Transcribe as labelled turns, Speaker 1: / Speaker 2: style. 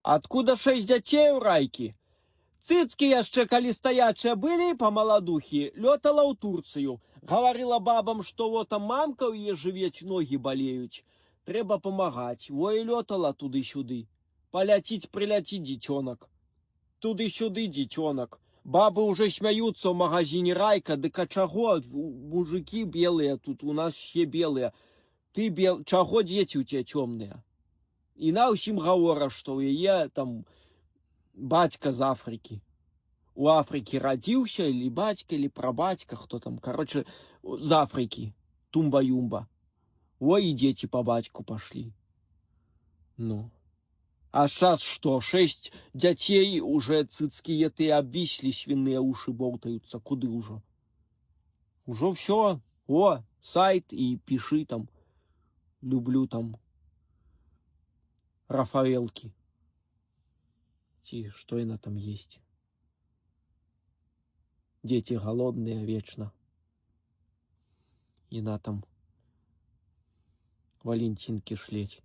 Speaker 1: Откуда 6 дзяцей у райкі? Цыцкі яшчэ калі стаячыя былі па маладухі, лётала ў Турцыю. Гаварыла бабам, што вот там мамка ў яе жывець, ногі балеюць. Трэба памагаць. Во і лётала туды-сюды. Паляціць, прыляціць дзіцёнак. Туды-сюды дзіцёнак. Бабы уже смяюцца ў магазине райка, дык а чаго? Мужики белыя тут, у нас все белыя. Ты чаго дзеці ў цябе цёмныя? І на ўсім гавора, што ў яе там бацька з Афрыкі. У Афрыкі радзіўся, или бацька, или прабацька, хто там, короче, з Афрыкі. Тумба-юмба. Ой, і дзеці па бацьку пашлі. Ну. А сейчас что, 6 дзяцей, уже цыцкія ты обвисли, свиные уши болтаются. Куды уже? Уже все. О, сайт и пиши там. Люблю там Рафаэлки. Что она там есть? Дети голодные вечно. И на там Валентинки шлеть.